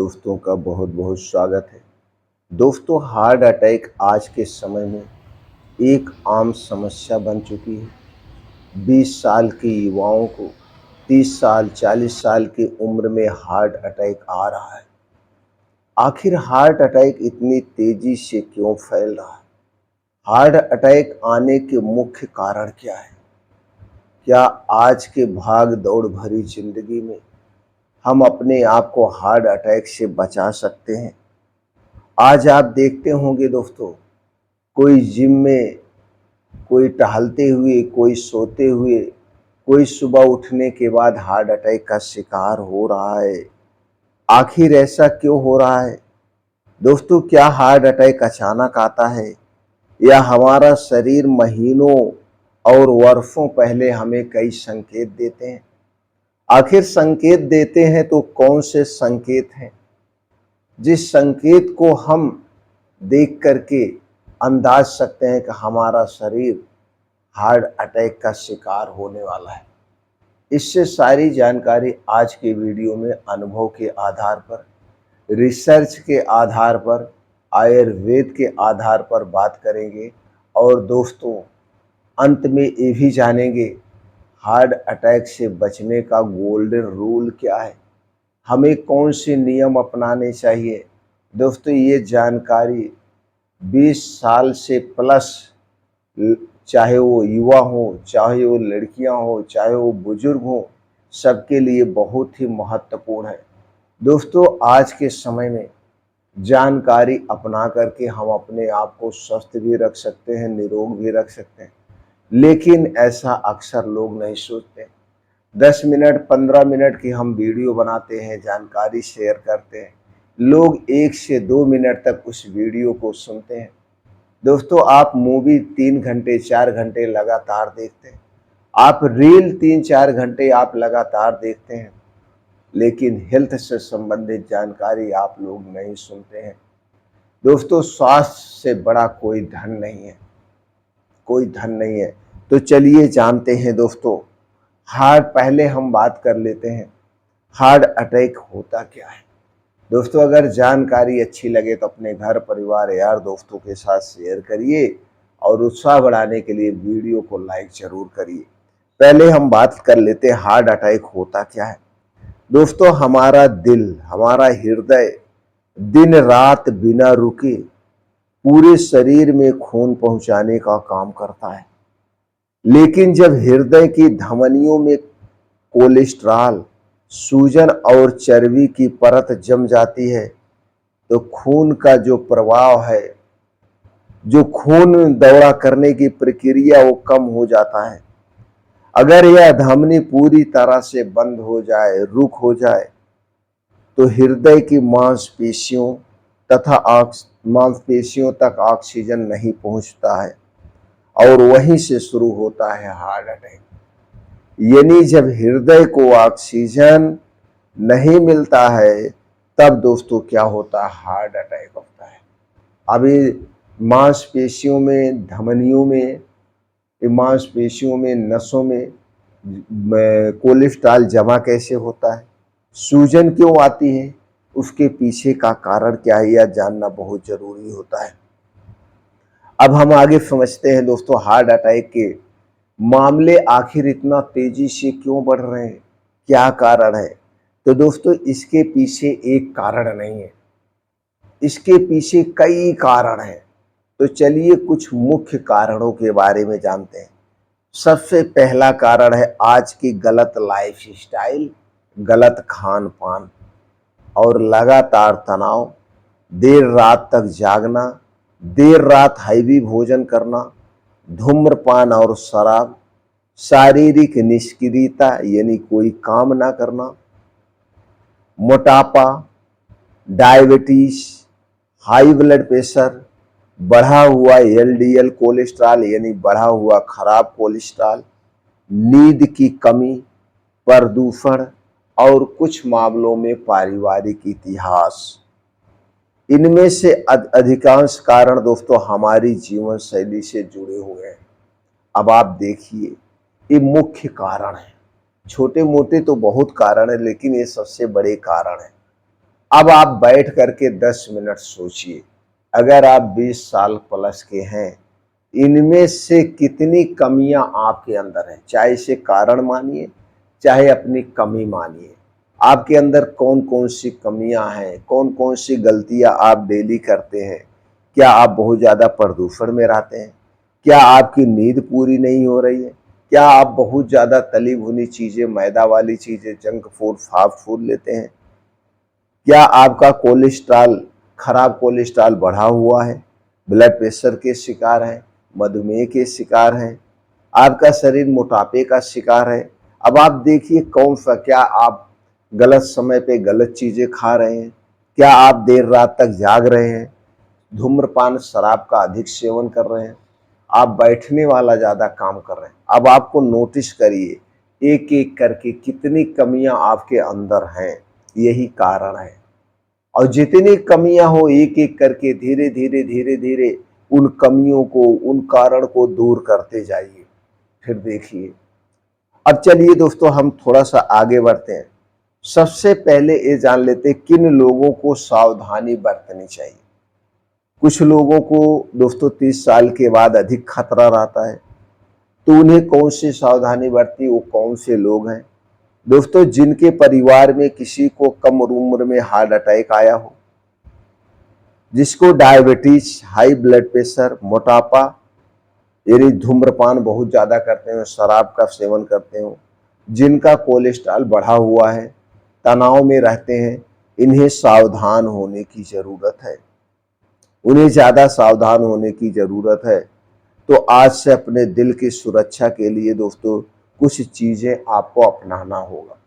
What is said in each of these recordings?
दोस्तों का बहुत बहुत स्वागत है। दोस्तों, हार्ट अटैक आज के समय में एक आम समस्या बन चुकी है। 20 साल के युवाओं को 30 साल 40 साल की उम्र में हार्ट अटैक आ रहा है। आखिर हार्ट अटैक इतनी तेजी से क्यों फैल रहा है? हार्ट अटैक आने के मुख्य कारण क्या है? क्या आज के भाग दौड़ भरी जिंदगी में हम अपने आप को हार्ट अटैक से बचा सकते हैं? आज आप देखते होंगे दोस्तों, कोई जिम में, कोई टहलते हुए, कोई सोते हुए, कोई सुबह उठने के बाद हार्ट अटैक का शिकार हो रहा है। आखिर ऐसा क्यों हो रहा है? दोस्तों, क्या हार्ट अटैक अचानक आता है या हमारा शरीर महीनों और वर्षों पहले हमें कई संकेत देते हैं? आखिर संकेत देते हैं तो कौन से संकेत हैं जिस संकेत को हम देख करके अंदाज सकते हैं कि हमारा शरीर हार्ट अटैक का शिकार होने वाला है? इससे सारी जानकारी आज के वीडियो में अनुभव के आधार पर, रिसर्च के आधार पर, आयुर्वेद के आधार पर बात करेंगे। और दोस्तों, अंत में ये भी जानेंगे हार्ट अटैक से बचने का गोल्डन रूल क्या है, हमें कौन से नियम अपनाने चाहिए। दोस्तों, ये जानकारी 20 साल से प्लस, चाहे वो युवा हो, चाहे वो लड़कियां हो, चाहे वो बुजुर्ग हो, सबके लिए बहुत ही महत्वपूर्ण है। दोस्तों, आज के समय में जानकारी अपना करके हम अपने आप को स्वस्थ भी रख सकते हैं, निरोग भी रख सकते हैं, लेकिन ऐसा अक्सर लोग नहीं सोचते। 10 मिनट 15 मिनट की हम वीडियो बनाते हैं, जानकारी शेयर करते हैं, लोग 1 से 2 मिनट तक उस वीडियो को सुनते हैं। दोस्तों, आप मूवी 3 घंटे 4 घंटे लगातार देखते हैं, आप रील 3-4 घंटे आप लगातार देखते हैं, लेकिन हेल्थ से संबंधित जानकारी आप लोग नहीं सुनते हैं। दोस्तों, स्वास्थ्य से बड़ा कोई धन नहीं है, कोई धन नहीं है। तो चलिए जानते हैं दोस्तों, पहले हम बात कर लेते हैं, हार्ट अटैक होता क्या है। दोस्तों, अगर जानकारी अच्छी लगे तो अपने घर परिवार यार दोस्तों के साथ शेयर करिए और उत्साह बढ़ाने के लिए वीडियो को लाइक जरूर करिए। पहले हम बात कर लेते हैं हार्ट अटैक होता क्या है। दोस्तों, हमारा दिल, हमारा हृदय दिन रात बिना रुके पूरे शरीर में खून पहुंचाने का काम करता है, लेकिन जब हृदय की धमनियों में कोलेस्ट्रॉल, सूजन और चर्बी की परत जम जाती है तो खून का जो प्रवाह है, जो खून दौड़ा करने की प्रक्रिया, वो कम हो जाता है। अगर यह धमनी पूरी तरह से बंद हो जाए, रुक हो जाए, तो हृदय की मांसपेशियों मांसपेशियों तक ऑक्सीजन नहीं पहुंचता है और वहीं से शुरू होता है हार्ट अटैक। यानी जब हृदय को ऑक्सीजन नहीं मिलता है, तब दोस्तों क्या होता है? हार्ट अटैक होता है। अभी मांसपेशियों में, धमनियों में, मांसपेशियों में, नसों में कोलेस्ट्रॉल जमा कैसे होता है, सूजन क्यों आती है, उसके पीछे का कारण क्या है, यह जानना बहुत जरूरी होता है। अब हम आगे समझते हैं दोस्तों, हार्ट अटैक के मामले आखिर इतना तेजी से क्यों बढ़ रहे हैं, क्या कारण है। तो दोस्तों, इसके पीछे एक कारण नहीं है, इसके पीछे कई कारण हैं। तो चलिए कुछ मुख्य कारणों के बारे में जानते हैं। सबसे पहला कारण है आज की गलत लाइफ स्टाइल, गलत खान पान और लगातार तनाव, देर रात तक जागना, देर रात हैवी भोजन करना, धूम्रपान और शराब, शारीरिक निष्क्रियता यानी कोई काम ना करना, मोटापा, डायबिटीज, हाई ब्लड प्रेशर, बढ़ा हुआ एलडीएल कोलेस्ट्रॉल यानी बढ़ा हुआ खराब कोलेस्ट्रॉल, नींद की कमी, प्रदूषण और कुछ मामलों में पारिवारिक इतिहास। इनमें से अधिकांश कारण दोस्तों हमारी जीवन शैली से जुड़े हुए हैं। अब आप देखिए, ये मुख्य कारण है, छोटे मोटे तो बहुत कारण है, लेकिन ये सबसे बड़े कारण है। अब आप बैठ करके 10 मिनट सोचिए, अगर आप 20 साल प्लस के हैं, इनमें से कितनी कमियां आपके अंदर हैं, चाहे इसे कारण मानिए चाहे अपनी कमी मानिए। आपके अंदर कौन कौन सी कमियां हैं, कौन कौन सी गलतियां आप डेली करते हैं। क्या आप बहुत ज़्यादा प्रदूषण में रहते हैं? क्या आपकी नींद पूरी नहीं हो रही है? क्या आप बहुत ज़्यादा तली भुनी चीज़ें, मैदा वाली चीज़ें, जंक फूड, फास्ट फूड लेते हैं? क्या आपका कोलेस्ट्रॉल, खराब कोलेस्ट्रॉल बढ़ा हुआ है? ब्लड प्रेशर के शिकार हैं, मधुमेह के शिकार हैं, आपका शरीर मोटापे का शिकार है। अब आप देखिए कौन सा, क्या आप गलत समय पे गलत चीज़ें खा रहे हैं? क्या आप देर रात तक जाग रहे हैं? धूम्रपान, शराब का अधिक सेवन कर रहे हैं? आप बैठने वाला ज़्यादा काम कर रहे हैं? अब आपको नोटिस करिए, एक एक करके कितनी कमियां आपके अंदर हैं। यही कारण है। और जितनी कमियां हो, एक एक करके धीरे धीरे धीरे धीरे उन कमियों को, उन कारण को दूर करते जाइए। फिर देखिए। अब चलिए दोस्तों, हम थोड़ा सा आगे बढ़ते हैं। सबसे पहले ये जान लेते हैं किन लोगों को सावधानी बरतनी चाहिए। कुछ लोगों को दोस्तों 30 साल के बाद अधिक खतरा रहता है, तो उन्हें कौन सी सावधानी बरती, वो कौन से लोग हैं दोस्तों? जिनके परिवार में किसी को कम उम्र में हार्ट अटैक आया हो, जिसको डायबिटीज, हाई ब्लड प्रेशर, मोटापा, यदि धूम्रपान बहुत ज़्यादा करते हो, शराब का सेवन करते हो, जिनका कोलेस्ट्रॉल बढ़ा हुआ है, तनाव में रहते हैं, इन्हें सावधान होने की ज़रूरत है। उन्हें ज़्यादा सावधान होने की ज़रूरत है। तो आज से अपने दिल की सुरक्षा के लिए दोस्तों कुछ चीज़ें आपको अपनाना होगा।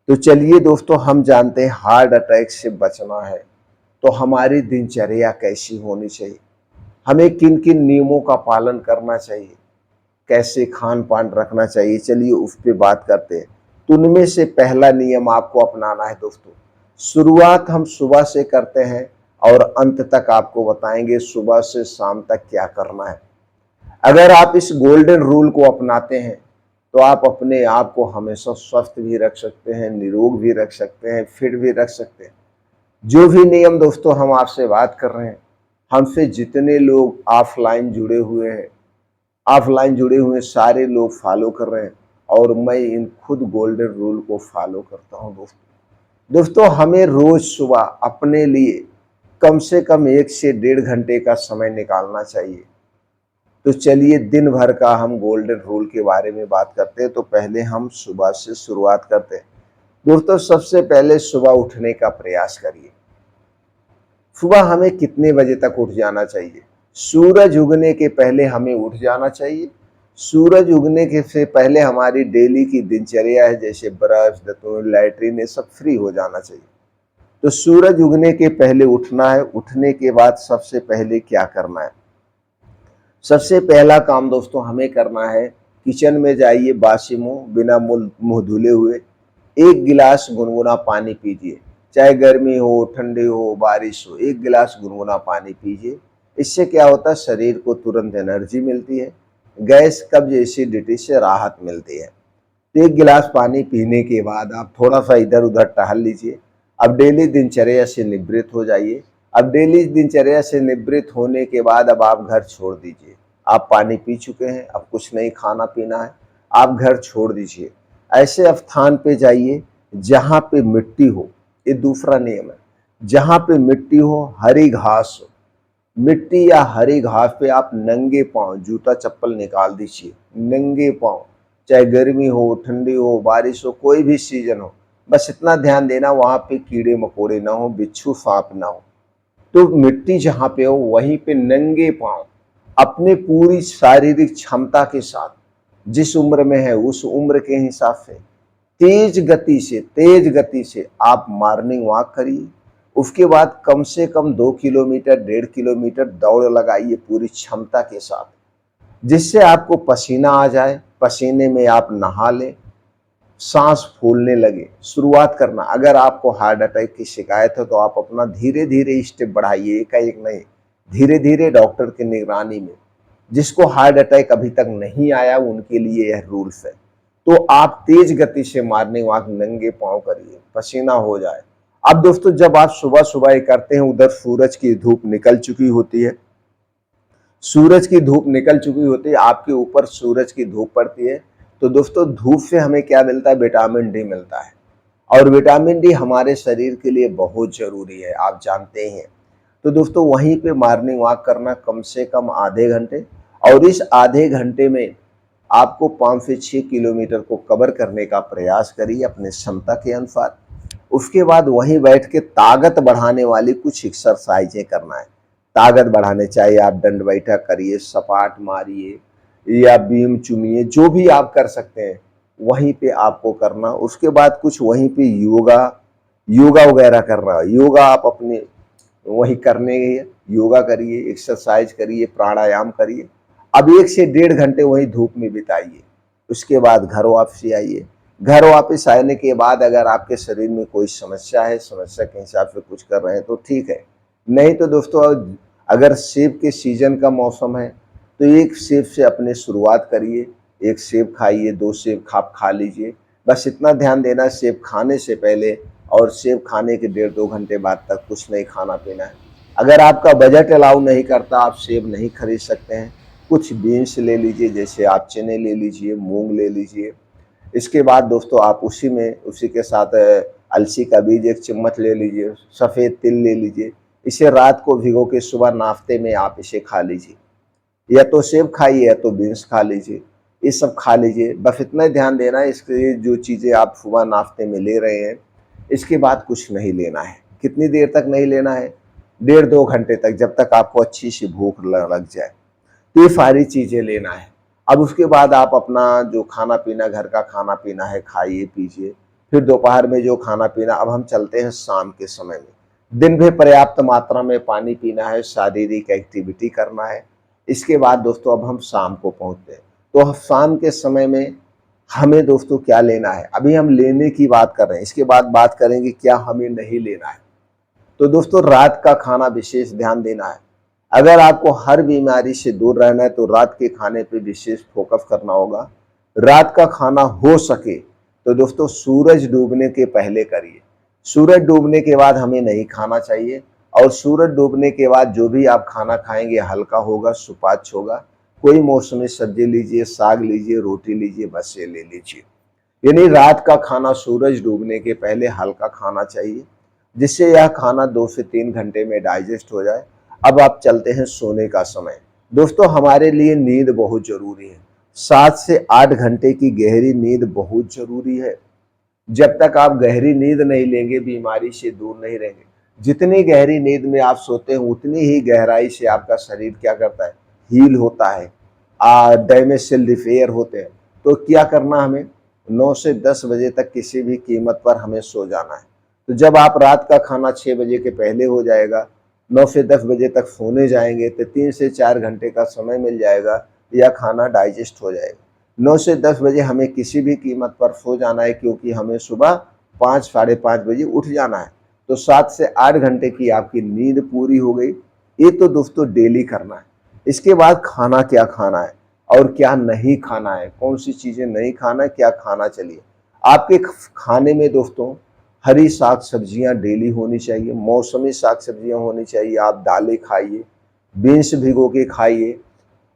तो चलिए दोस्तों, हम जानते हैं हार्ट अटैक से बचना है तो हमारी दिनचर्या कैसी होनी चाहिए, हमें किन किन नियमों का पालन करना चाहिए, कैसे खान पान रखना चाहिए, चलिए उस पर बात करते हैं। तो उनमें से पहला नियम आपको अपनाना है दोस्तों। शुरुआत हम सुबह से करते हैं और अंत तक आपको बताएंगे सुबह से शाम तक क्या करना है। अगर आप इस गोल्डन रूल को अपनाते हैं तो आप अपने आप को हमेशा स्वस्थ भी रख सकते हैं, निरोग भी रख सकते हैं, फिट भी रख सकते हैं। जो भी नियम दोस्तों हम आपसे बात कर रहे हैं, हमसे जितने लोग ऑफलाइन जुड़े हुए सारे लोग फॉलो कर रहे हैं और मैं इन खुद गोल्डन रूल को फॉलो करता हूं दोस्तों। हमें रोज सुबह अपने लिए कम से कम 1 से 1.5 घंटे का समय निकालना चाहिए। तो चलिए दिन भर का हम गोल्डन रूल के बारे में बात करते हैं। तो पहले हम सुबह से शुरुआत करते हैं दोस्तों। सबसे पहले सुबह उठने का प्रयास करिए। सुबह हमें कितने बजे तक उठ जाना चाहिए? सूरज उगने के पहले हमें उठ जाना चाहिए। सूरज उगने के से पहले हमारी डेली की दिनचर्या है, जैसे ब्रश, दातुन, लैट्रिन, ये सब फ्री हो जाना चाहिए। तो सूरज उगने के पहले उठना है। उठने के बाद सबसे पहले क्या करना है? सबसे पहला काम दोस्तों हमें करना है, किचन में जाइए, बासी मुंह, बिना मुंह धुले हुए 1 गिलास गुनगुना पानी पीजिए। चाहे गर्मी हो, ठंडी हो, बारिश हो, 1 गिलास गुनगुना पानी पीजिए। इससे क्या होता है, शरीर को तुरंत एनर्जी मिलती है, गैस, कब्ज, एसिडिटी से राहत मिलती है। तो 1 गिलास पानी पीने के बाद आप थोड़ा सा इधर उधर टहल लीजिए। अब डेली दिनचर्या से निवृत्त हो जाइए। अब डेली दिनचर्या से निवृत्त होने के बाद अब आप घर छोड़ दीजिए। आप पानी पी चुके हैं, अब कुछ नहीं खाना पीना है, आप घर छोड़ दीजिए। ऐसे स्थान पे जाइए जहाँ पे मिट्टी हो। ये दूसरा नियम है, जहाँ पे मिट्टी हो, हरी घास हो। मिट्टी या हरी घास पे आप नंगे पांव, जूता चप्पल निकाल दीजिए, नंगे पांव, चाहे गर्मी हो, ठंडी हो, बारिश हो, कोई भी सीजन हो। बस इतना ध्यान देना वहां पे कीड़े मकोड़े ना हो, बिच्छू सांप ना हो। तो मिट्टी जहाँ पे हो वहीं पे नंगे पांव अपने पूरी शारीरिक क्षमता के साथ, जिस उम्र में है उस उम्र के हिसाब से तेज गति से आप मॉर्निंग वॉक करिए। उसके बाद कम से कम 2 किलोमीटर, 1.5 किलोमीटर दौड़ लगाइए पूरी क्षमता के साथ, जिससे आपको पसीना आ जाए, पसीने में आप नहा लें, सांस फूलने लगे। शुरुआत करना, अगर आपको हार्ट अटैक की शिकायत है तो आप अपना धीरे धीरे स्टेप बढ़ाइए, एकाएक नहीं, धीरे धीरे डॉक्टर की निगरानी में। जिसको हार्ट अटैक अभी तक नहीं आया उनके लिए यह रूल्स है। तो आप तेज गति से मॉर्निंग वॉक नंगे पांव करिए, पसीना हो जाए, अब दोस्तों जब आप सुबह सुबह ये करते हैं, उधर सूरज की धूप निकल चुकी होती है, सूरज की धूप निकल चुकी होती है, आपके ऊपर सूरज की धूप पड़ती है, तो दोस्तों धूप से हमें क्या मिलता है? विटामिन डी मिलता है। और विटामिन डी हमारे शरीर के लिए बहुत जरूरी है, आप जानते ही हैं। तो दोस्तों वहीं पे मॉर्निंग वॉक करना कम से कम आधे घंटे, और इस आधे घंटे में आपको 5 से 6 किलोमीटर को कवर करने का प्रयास करिए अपने क्षमता के अनुसार। उसके बाद वहीं बैठ के ताकत बढ़ाने वाली कुछ एक्सरसाइजें करना है। ताकत बढ़ाने चाहे आप दंड बैठक करिए, सपाट मारिए या बीम चुमिए, जो भी आप कर सकते हैं वहीं पे आपको करना। उसके बाद कुछ वहीं पे योगा योगा वगैरह करना। योगा आप अपने वही करने, योगा करिए, एक्सरसाइज करिए, प्राणायाम करिए। अब 1 से 1.5 घंटे वही धूप में बिताइए। उसके बाद घर वापसी आइए। घर वापस आने के बाद अगर आपके शरीर में कोई समस्या है, समस्या के हिसाब से कुछ कर रहे हैं तो ठीक है, नहीं तो दोस्तों अगर सेब के सीजन का मौसम है तो 1 सेब से अपने शुरुआत करिए। 1 सेब खाइए, 2 सेब खा लीजिए। बस इतना ध्यान देना, सेब खाने से पहले और सेब खाने के 1.5-2 घंटे बाद तक कुछ नहीं खाना पीना है। अगर आपका बजट अलाउ नहीं करता, आप सेब नहीं खरीद सकते हैं, कुछ बीन्स ले लीजिए, जैसे आप चने ले लीजिए, मूंग ले लीजिए। इसके बाद दोस्तों आप उसी के साथ अलसी का बीज 1 चम्मच ले लीजिए, सफ़ेद तिल ले लीजिए। इसे रात को भिगो के सुबह नाश्ते में आप इसे खा लीजिए। या तो सेब खाइए या तो बीन्स खा लीजिए, ये सब खा लीजिए। बस इतना ही ध्यान देना है, इसके जो चीज़ें आप सुबह नाश्ते में ले रहे हैं, इसके बाद कुछ नहीं लेना है। कितनी देर तक नहीं लेना है? 1.5-2 घंटे तक, जब तक आपको अच्छी सी भूख लग जाए। तो ये सारी चीज़ें लेना है। अब उसके बाद आप अपना जो खाना पीना, घर का खाना पीना है, खाइए पीजिए। फिर दोपहर में जो खाना पीना, अब हम चलते हैं शाम के समय में। दिन भर पर्याप्त मात्रा में पानी पीना है, शारीरिक एक्टिविटी करना है। इसके बाद दोस्तों अब हम शाम को पहुंचते हैं। तो शाम के समय में हमें दोस्तों क्या लेना है? अभी हम लेने की बात कर रहे हैं, इसके बाद बात करेंगे क्या हमें नहीं लेना है। तो दोस्तों रात का खाना विशेष ध्यान देना है। अगर आपको हर बीमारी से दूर रहना है तो रात के खाने पे विशेष फोकस करना होगा। रात का खाना हो सके तो दोस्तों सूरज डूबने के पहले करिए। सूरज डूबने के बाद हमें नहीं खाना चाहिए, और सूरज डूबने के बाद जो भी आप खाना खाएंगे हल्का होगा, सुपाच्य होगा। कोई मौसमी सब्जी लीजिए, साग लीजिए, रोटी लीजिए, बस ये ले लीजिए। यानी रात का खाना सूरज डूबने के पहले हल्का खाना चाहिए, जिससे यह खाना 2 से 3 घंटे में डाइजेस्ट हो जाए। अब आप चलते हैं सोने का समय। दोस्तों हमारे लिए नींद बहुत जरूरी है। 7 से 8 घंटे की गहरी नींद बहुत जरूरी है। जब तक आप गहरी नींद नहीं लेंगे, बीमारी से दूर नहीं रहेंगे। जितनी गहरी नींद में आप सोते हैं उतनी ही गहराई से आपका शरीर क्या करता है? हील होता है, डैमेज सेल रिपेयर होते हैं। तो क्या करना हमें? 9 से 10 बजे तक किसी भी कीमत पर हमें सो जाना है। तो जब आप रात का खाना 6 बजे के पहले हो जाएगा, 9 से 10 बजे तक सोने जाएंगे तो 3 से 4 घंटे का समय मिल जाएगा, यह खाना डाइजेस्ट हो जाएगा। 9 से 10 बजे हमें किसी भी कीमत पर सो जाना है, क्योंकि हमें सुबह 5 साढ़े 5 बजे उठ जाना है। तो 7 से 8 घंटे की आपकी नींद पूरी हो गई। ये तो दोस्तों डेली करना है। इसके बाद खाना क्या खाना है और क्या नहीं खाना है, कौन सी चीजें नहीं खाना है, क्या खाना। चलिए, आपके खाने में दोस्तों हरी साग सब्जियां डेली होनी चाहिए, मौसमी साग सब्जियां होनी चाहिए। आप दालें खाइए, बीन्स भिगो के खाइए,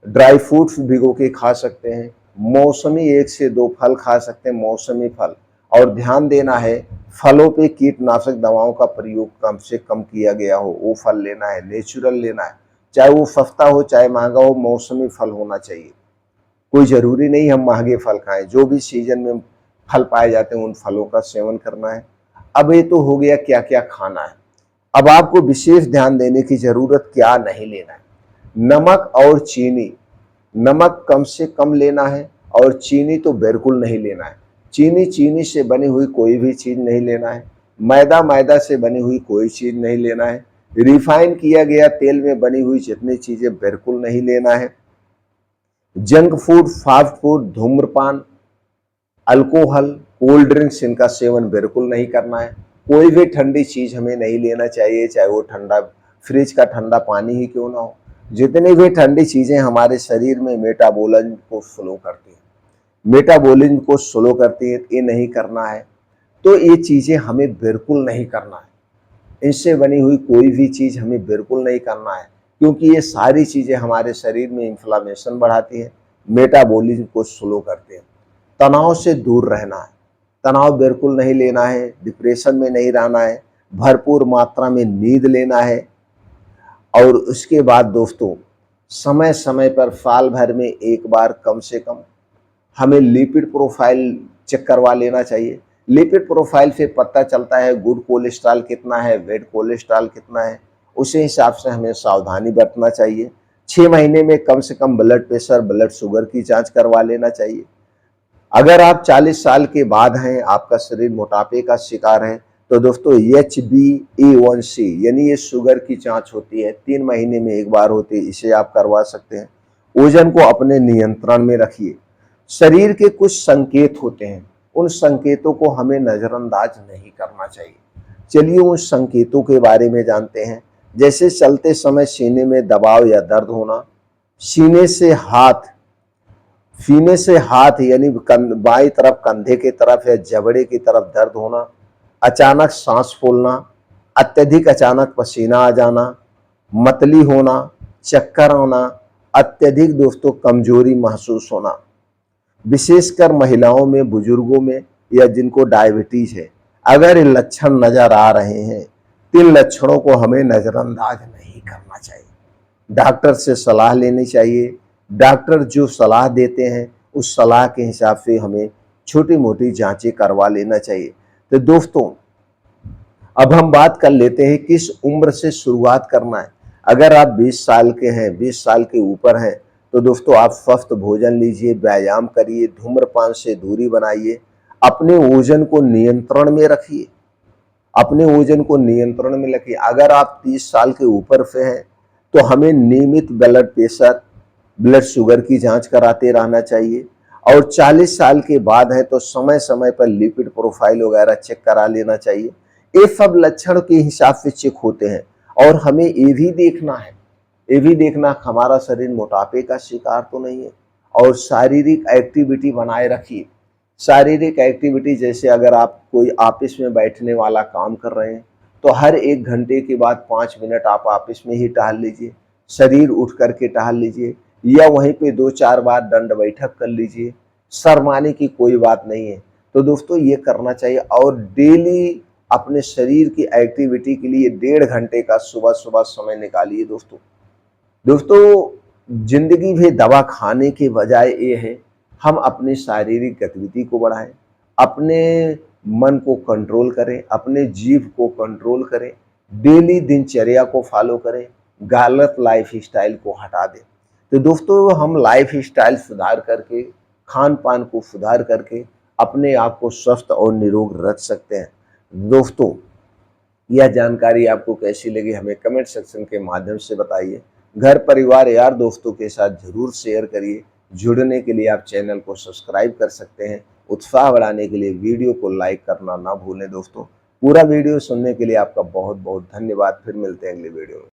ड्राई फ्रूट्स भिगो के खा सकते हैं, मौसमी 1 से 2 फल खा सकते हैं, मौसमी फल। और ध्यान देना है, फलों पे कीटनाशक दवाओं का प्रयोग कम से कम किया गया हो, वो फल लेना है, नेचुरल लेना है। चाहे वो सस्ता हो चाहे महंगा हो, मौसमी फल होना चाहिए। कोई जरूरी नहीं हम महंगे फल खाएं, जो भी सीजन में फल पाए जाते हैं उन फलों का सेवन करना है। अब ये तो हो गया क्या क्या खाना है। अब आपको विशेष ध्यान देने की जरूरत क्या नहीं लेना है। नमक और चीनी, नमक कम से कम लेना है और चीनी तो बिल्कुल नहीं लेना है। चीनी से बनी हुई कोई भी चीज नहीं लेना है। मैदा से बनी हुई कोई चीज नहीं लेना है। रिफाइन किया गया तेल में बनी हुई जितनी चीजें बिल्कुल नहीं लेना है। जंक फूड, फास्ट फूड, धूम्रपान, अल्कोहल, कोल्ड ड्रिंक्स, इनका सेवन बिल्कुल नहीं करना है। कोई भी ठंडी चीज हमें नहीं लेना चाहिए, चाहे वो ठंडा फ्रिज का ठंडा पानी ही क्यों ना हो। जितनी भी ठंडी चीजें हमारे शरीर में मेटाबॉलिज्म को स्लो करती हैं, ये नहीं करना है। तो ये चीजें हमें बिल्कुल नहीं करना है। इनसे बनी हुई कोई भी चीज़ हमें बिल्कुल नहीं करना है, क्योंकि ये सारी चीज़ें हमारे शरीर में इन्फ्लामेशन बढ़ाती हैं, मेटाबॉलिज्म को स्लो करते हैं। तनाव से दूर रहना है, तनाव बिल्कुल नहीं लेना है, डिप्रेशन में नहीं रहना है, भरपूर मात्रा में नींद लेना है। और उसके बाद दोस्तों, समय समय पर साल भर में एक बार कम से कम हमें लिपिड प्रोफाइल चेक करवा लेना चाहिए। लिपिड प्रोफाइल से पता चलता है गुड कोलेस्ट्रॉल कितना है, बैड कोलेस्ट्रॉल कितना है, उसी हिसाब से हमें सावधानी बरतना चाहिए। 6 महीने में कम से कम ब्लड प्रेशर, ब्लड शुगर की जांच करवा लेना चाहिए। अगर आप 40 साल के बाद हैं, आपका शरीर मोटापे का शिकार है, तो दोस्तों HbA1c यानी ये शुगर की जांच होती है, 3 महीने में एक बार होती है, इसे आप करवा सकते हैं। वजन को अपने नियंत्रण में रखिए। शरीर के कुछ संकेत होते हैं, उन संकेतों को हमें नजरअंदाज नहीं करना चाहिए। चलिए उन संकेतों के बारे में जानते हैं। जैसे चलते समय सीने में दबाव या दर्द होना, सीने से हाथ सीने से हाथ यानी बाई तरफ कंधे की तरफ या जबड़े की तरफ दर्द होना, अचानक सांस फूलना, अत्यधिक अचानक पसीना आ जाना, मतली होना, चक्कर आना, अत्यधिक दोस्तों कमजोरी महसूस होना, विशेषकर महिलाओं में, बुजुर्गों में या जिनको डायबिटीज है। अगर ये लक्षण नजर आ रहे हैं तो इन लक्षणों को हमें नजरअंदाज नहीं करना चाहिए, डॉक्टर से सलाह लेनी चाहिए। डॉक्टर जो सलाह देते हैं उस सलाह के हिसाब से हमें छोटी मोटी जांचें करवा लेना चाहिए। तो दोस्तों, अब हम बात कर लेते हैं किस उम्र से शुरुआत करना है। अगर आप 20 साल के हैं, 20 साल के ऊपर हैं, तो दोस्तों आप स्वस्थ भोजन लीजिए, व्यायाम करिए, धूम्रपान से दूरी बनाइए, अपने वजन को नियंत्रण में रखिए, अपने वजन को नियंत्रण में रखिए। अगर आप 30 साल के ऊपर से हैं तो हमें नियमित ब्लड प्रेशर, ब्लड शुगर की जांच कराते रहना चाहिए। और 40 साल के बाद है तो समय समय पर लिपिड प्रोफाइल वगैरह चेक करा लेना चाहिए। ये सब लक्षण के हिसाब से चेक होते हैं। और हमें ये भी देखना है, ये भी देखना हमारा शरीर मोटापे का शिकार तो नहीं है। और शारीरिक एक्टिविटी बनाए रखिए। शारीरिक एक्टिविटी जैसे अगर आप कोई ऑफिस में बैठने वाला काम कर रहे हैं तो हर 1 घंटे के बाद 5 मिनट आप ऑफिस में ही टहल लीजिए, शरीर उठ करके टहल लीजिए, या वहीं पे 2-4 बार दंड बैठक कर लीजिए। शर्माने की कोई बात नहीं है। तो दोस्तों ये करना चाहिए। और डेली अपने शरीर की एक्टिविटी के लिए 1.5 घंटे का सुबह सुबह समय निकालिए। दोस्तों दोस्तों जिंदगी में दवा खाने के बजाय ये है हम अपनी शारीरिक गतिविधि को बढ़ाएं, अपने मन को कंट्रोल करें, अपने जीभ को कंट्रोल करें, डेली दिनचर्या को फॉलो करें, गलत लाइफ स्टाइल को हटा दें। तो दोस्तों हम लाइफ स्टाइल सुधार करके, खान पान को सुधार करके अपने आप को स्वस्थ और निरोग रख सकते हैं। दोस्तों यह जानकारी आपको कैसी लगी हमें कमेंट सेक्शन के माध्यम से बताइए। घर परिवार यार दोस्तों के साथ जरूर शेयर करिए। जुड़ने के लिए आप चैनल को सब्सक्राइब कर सकते हैं। उत्साह बढ़ाने के लिए वीडियो को लाइक करना ना भूलें। दोस्तों पूरा वीडियो सुनने के लिए आपका बहुत बहुत धन्यवाद। फिर मिलते हैं अगले वीडियो में।